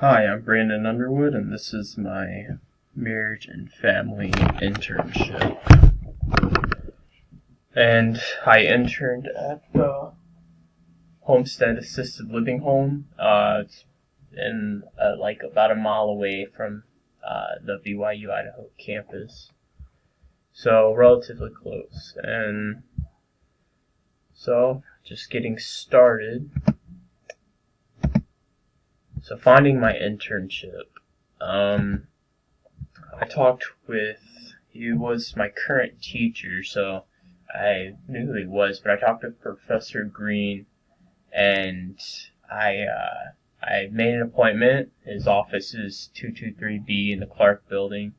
Hi, I'm Brandon Underwood, and this is my marriage and family internship. And I interned at the Homestead Assisted Living Home. It's in like about a mile away from the BYU Idaho campus, so relatively close. And so, just getting started. So finding my internship. I talked with, he was my current teacher, so I knew who he was, but I talked with Professor Green, and I made an appointment. His office is 223B in the Clark building.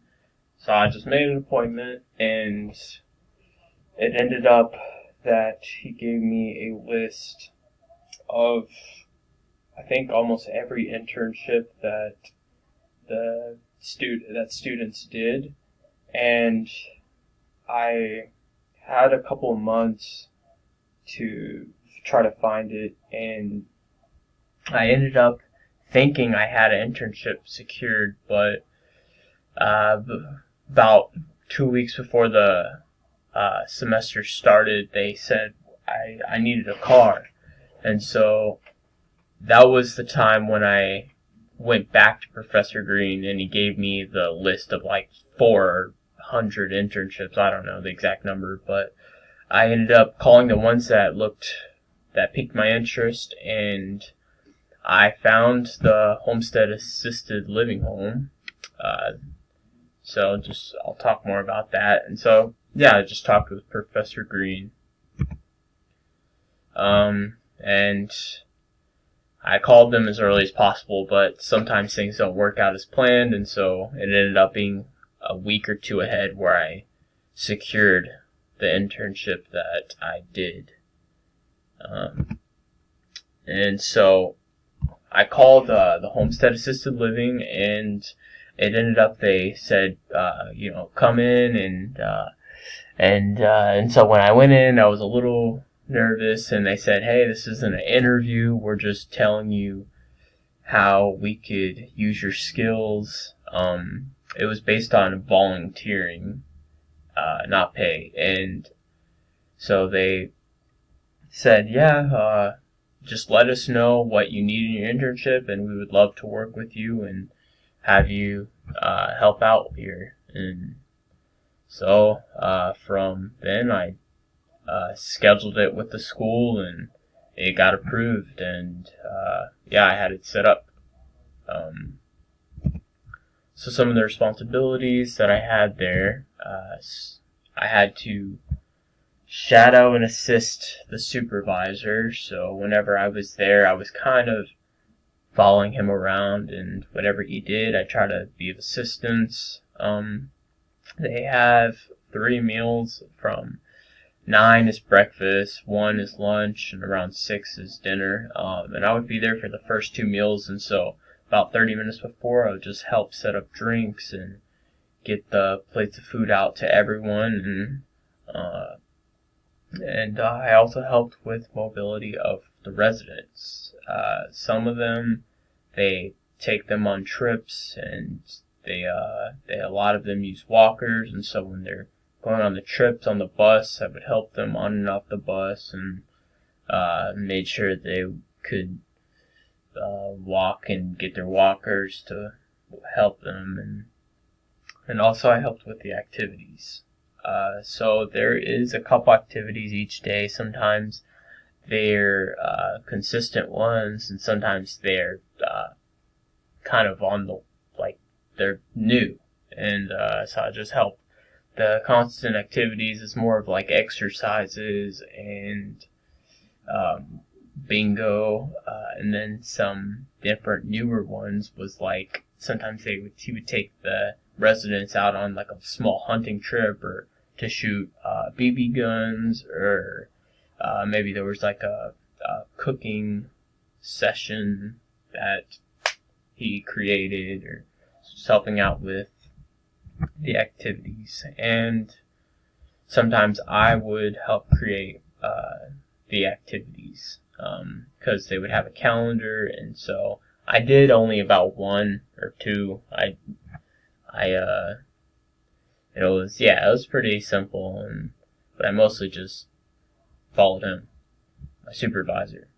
So I just made an appointment, and it ended up that he gave me a list of, I think, almost every internship that students did, and I had a couple of months to try to find it, and I ended up thinking I had an internship secured, but about 2 weeks before the semester started, they said I needed a car, and so that was the time when I went back to Professor Green, and he gave me the list of like 400 internships. I don't know the exact number, but I ended up calling the ones that piqued my interest, and I found the Homestead Assisted Living Home. So I'll talk more about that. And so, yeah, I just talked with Professor Green. And I called them as early as possible, but sometimes things don't work out as planned, and so it ended up being a week or two ahead where I secured the internship that I did. And so I called the Homestead Assisted Living, and it ended up they said, come in, and so when I went in, I was a little nervous, and they said, hey, this isn't an interview, we're just telling you how we could use your skills. It was based on volunteering, not pay, and so they said, just let us know what you need in your internship, and we would love to work with you and have you help out here. And so from then, I scheduled it with the school, and it got approved, and I had it set up. So some of the responsibilities that I had there, I had to shadow and assist the supervisor. So whenever I was there, I was kind of following him around, and whatever he did, I try to be of assistance. They have 3 meals. From 9 is breakfast, 1 is lunch, and around 6 is dinner. And I would be there for the first 2 meals, and so about 30 minutes before, I would just help set up drinks and get the plates of food out to everyone. And I also helped with mobility of the residents. Some of them, they take them on trips, and a lot of them use walkers, and so when they're going on the trips on the bus, I would help them on and off the bus, and made sure they could walk and get their walkers to help them, and also I helped with the activities. So there is a couple activities each day. Sometimes they're consistent ones, and sometimes they're kind of they're new. And so I just help. The constant activities is more of like exercises and bingo, and then some different newer ones was like sometimes he would take the residents out on like a small hunting trip, or to shoot BB guns, or maybe there was like a cooking session that he created, or just helping out with the activities. And sometimes I would help create the activities, because they would have a calendar, and so I did only about one or two. It was pretty simple, but I mostly just followed him, my supervisor.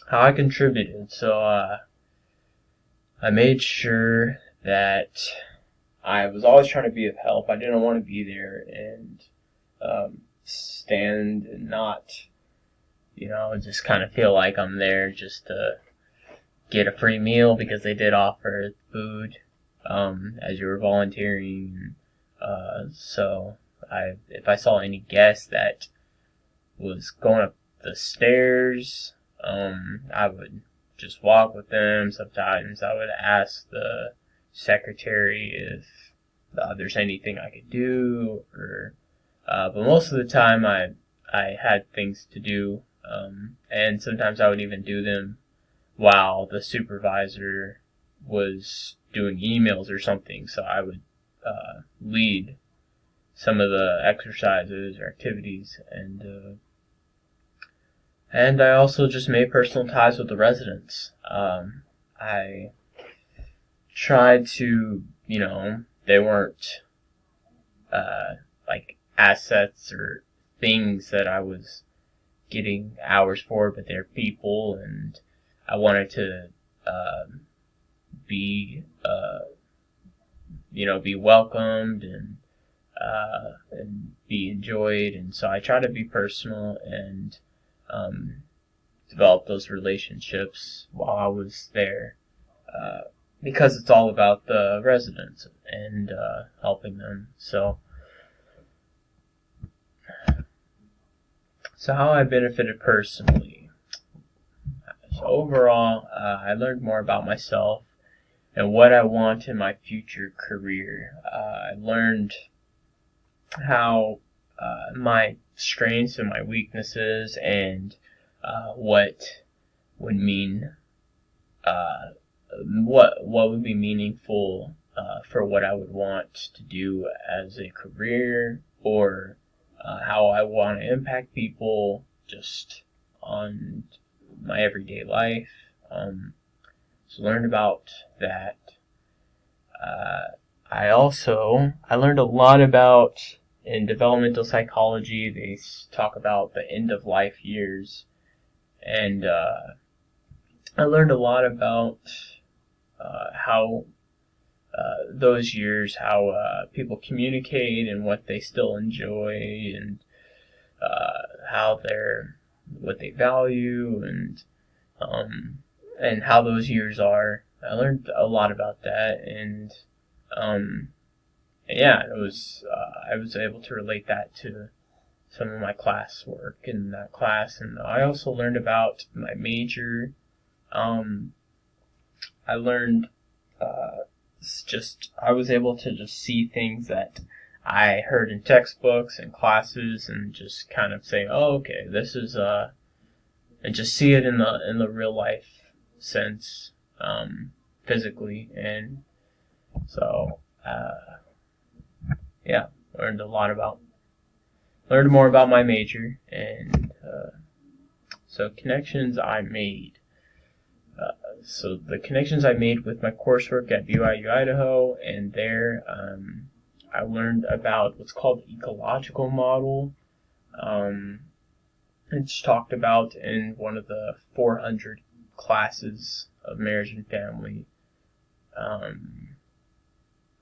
How I contributed, so I made sure that I was always trying to be of help. I didn't want to be there and stand and not, just kind of feel like I'm there just to get a free meal, because they did offer food as you were volunteering. So if I saw any guest that was going up the stairs, I would just walk with them. Sometimes I would ask the secretary if there's anything I could do, but most of the time I had things to do, and sometimes I would even do them while the supervisor was doing emails or something. So I would lead some of the exercises or activities, and I also just made personal ties with the residents. I tried to, they weren't like assets or things that I was getting hours for, but they're people, and I wanted to be be welcomed and be enjoyed, and so I try to be personal and develop those relationships while I was there, because it's all about the residents and helping them. So how I benefited personally. So overall, I learned more about myself and what I want in my future career. I learned how my strengths and my weaknesses, and what would mean, what would be meaningful for what I would want to do as a career, or how I want to impact people just on my everyday life. So learned about that. I learned a lot about, in developmental psychology, they talk about the end of life years, and I learned a lot about how those years, how people communicate and what they still enjoy, and what they value, and how those years are. I learned a lot about that, and it was I was able to relate that to some of my classwork in that class, and I also learned about my major. I learned I was able to just see things that I heard in textbooks and classes, and just kind of say, oh, okay, this is and just see it in the real life sense, physically, and so learned more about my major, and so connections I made. So the connections I made with my coursework at BYU Idaho, and there I learned about what's called the ecological model. It's talked about in one of the 400 classes of marriage and family.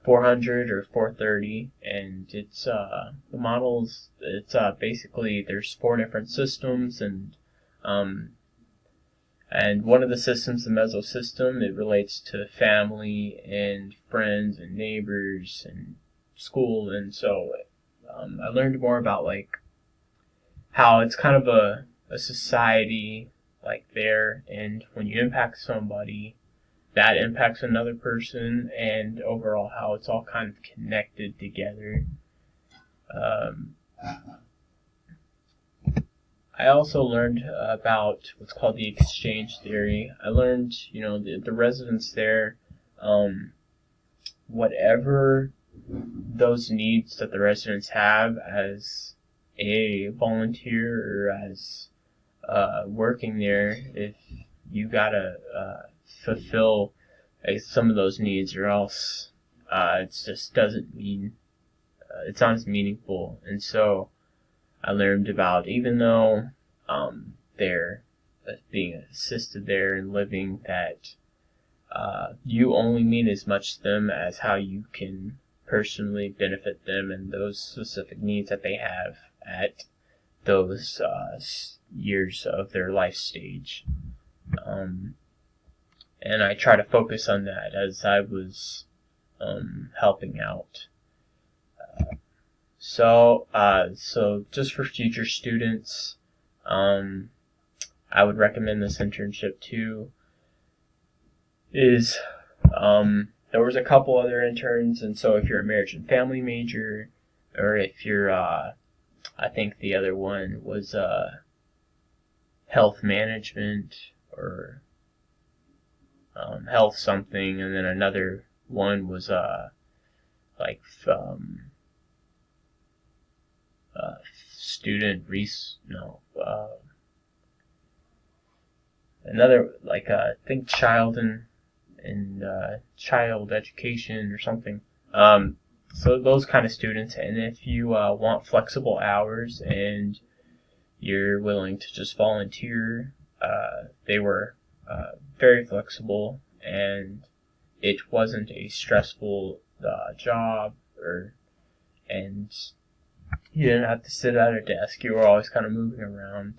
400 or 430, and it's the models. It's basically there's 4 different systems, and one of the systems, the meso system, it relates to family and friends and neighbors and school, and so I learned more about like how it's kind of a society like there, and when you impact somebody, that impacts another person, and overall how it's all kind of connected together. I also learned about what's called the exchange theory. I learned, the residents there, whatever those needs that the residents have as a volunteer or as working there, if you gotta fulfill some of those needs, or else it just doesn't mean it's not as meaningful. And so I learned about, even though they're being assisted there and living, that you only mean as much to them as how you can personally benefit them and those specific needs that they have at those years of their life stage. And I try to focus on that as I was helping out. So just for future students, I would recommend this internship too. There was a couple other interns, and so if you're a marriage and family major, or if you're, I think the other one was health management, or health something, and then another one was like student another, like I think child and child education or something. So those kind of students. And if you want flexible hours and you're willing to just volunteer, they were very flexible, and it wasn't a stressful job, and you didn't have to sit at a desk. You were always kind of moving around.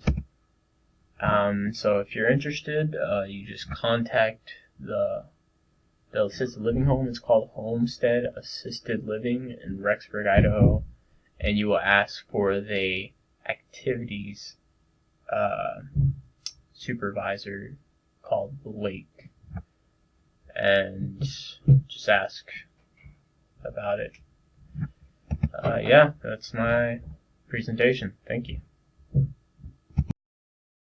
So if you're interested, you just contact the assisted living home. It's called Homestead Assisted Living in Rexburg, Idaho, and you will ask for the activities supervisor called Blake, and just ask about it. Yeah, that's my presentation. Thank you.